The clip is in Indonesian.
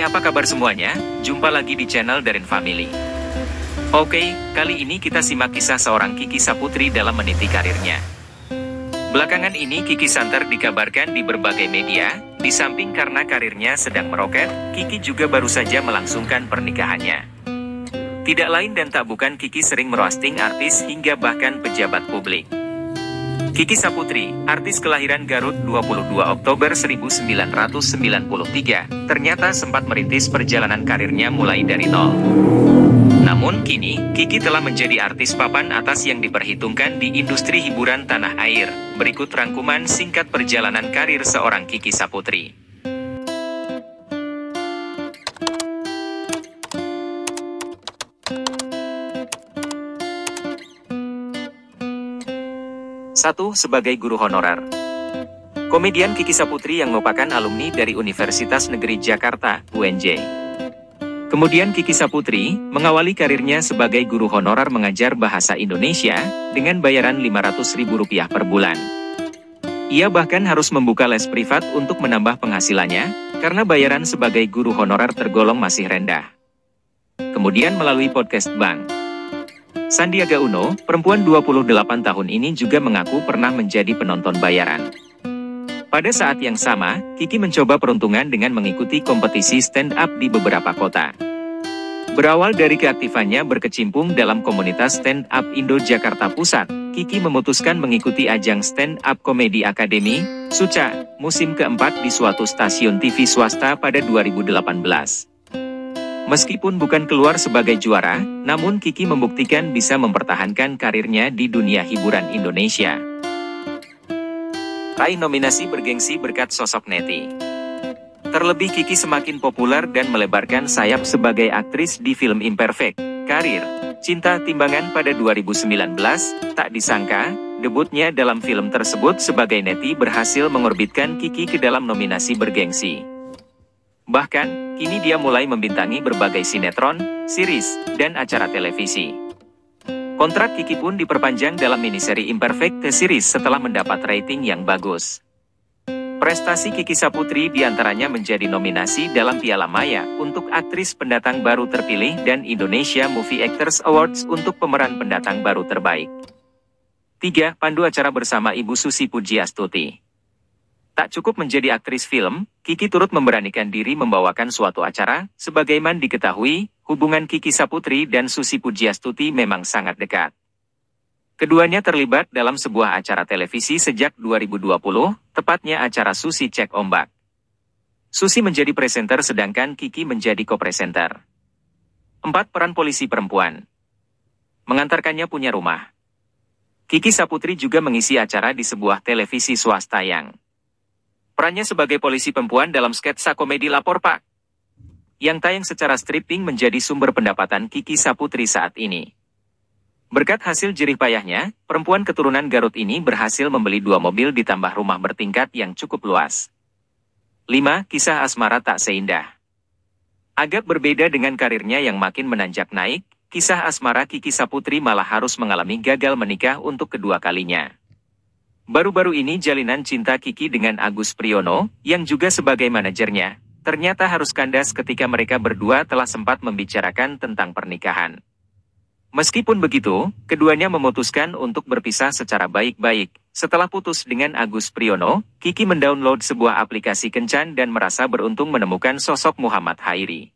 apa kabar semuanya? Jumpa lagi di channel Darin Family. Oke, kali ini kita simak kisah seorang Kiki Saputri dalam meniti karirnya. Belakangan ini Kiki santer dikabarkan di berbagai media, di samping karena karirnya sedang meroket, Kiki juga baru saja melangsungkan pernikahannya. Tidak lain dan tak bukan Kiki sering merosting artis hingga bahkan pejabat publik. Kiki Saputri, artis kelahiran Garut 22 Oktober 1993, ternyata sempat merintis perjalanan karirnya mulai dari nol. Namun kini, Kiki telah menjadi artis papan atas yang diperhitungkan di industri hiburan tanah air. Berikut rangkuman singkat perjalanan karir seorang Kiki Saputri. Satu, sebagai guru honorer. Komedian Kiki Saputri yang merupakan alumni dari Universitas Negeri Jakarta, UNJ. Kemudian Kiki Saputri mengawali karirnya sebagai guru honorer mengajar bahasa Indonesia dengan bayaran Rp500.000 per bulan. Ia bahkan harus membuka les privat untuk menambah penghasilannya, karena bayaran sebagai guru honorer tergolong masih rendah. Kemudian melalui podcast Bang Sandiaga Uno, perempuan 28 tahun ini juga mengaku pernah menjadi penonton bayaran. Pada saat yang sama, Kiki mencoba peruntungan dengan mengikuti kompetisi stand-up di beberapa kota. Berawal dari keaktifannya berkecimpung dalam komunitas stand-up Indo Jakarta Pusat, Kiki memutuskan mengikuti ajang stand-up komedi Akademi, Suca, musim keempat di suatu stasiun TV swasta pada 2018. Meskipun bukan keluar sebagai juara, namun Kiki membuktikan bisa mempertahankan karirnya di dunia hiburan Indonesia. Raih nominasi bergengsi berkat sosok Neti. Terlebih Kiki semakin populer dan melebarkan sayap sebagai aktris di film Imperfect, Karir, Cinta Timbangan pada 2019, tak disangka, debutnya dalam film tersebut sebagai Neti berhasil mengorbitkan Kiki ke dalam nominasi bergengsi. Bahkan, kini dia mulai membintangi berbagai sinetron, series, dan acara televisi. Kontrak Kiki pun diperpanjang dalam miniseri Imperfect The Series setelah mendapat rating yang bagus. Prestasi Kiki Saputri diantaranya menjadi nominasi dalam Piala Maya untuk aktris pendatang baru terpilih dan Indonesia Movie Actors Awards untuk pemeran pendatang baru terbaik. 3. Pandu acara bersama Ibu Susi Pujiastuti. Tak cukup menjadi aktris film, Kiki turut memberanikan diri membawakan suatu acara. Sebagaimana diketahui, hubungan Kiki Saputri dan Susi Pujiastuti memang sangat dekat. Keduanya terlibat dalam sebuah acara televisi sejak 2020, tepatnya acara Susi Cek Ombak. Susi menjadi presenter sedangkan Kiki menjadi co-presenter. 4. Peran polisi perempuan. Mengantarkannya punya rumah. Kiki Saputri juga mengisi acara di sebuah televisi swasta yang perannya sebagai polisi perempuan dalam sketsa komedi Lapor Pak, yang tayang secara stripping menjadi sumber pendapatan Kiki Saputri saat ini. Berkat hasil jerih payahnya, perempuan keturunan Garut ini berhasil membeli 2 mobil ditambah rumah bertingkat yang cukup luas. 5. Kisah asmara tak seindah. Agak berbeda dengan karirnya yang makin menanjak naik, kisah asmara Kiki Saputri malah harus mengalami gagal menikah untuk kedua kalinya. Baru-baru ini jalinan cinta Kiki dengan Agus Priyono, yang juga sebagai manajernya, ternyata harus kandas ketika mereka berdua telah sempat membicarakan tentang pernikahan. Meskipun begitu, keduanya memutuskan untuk berpisah secara baik-baik. Setelah putus dengan Agus Priyono, Kiki mendownload sebuah aplikasi kencan dan merasa beruntung menemukan sosok Muhammad Hairi.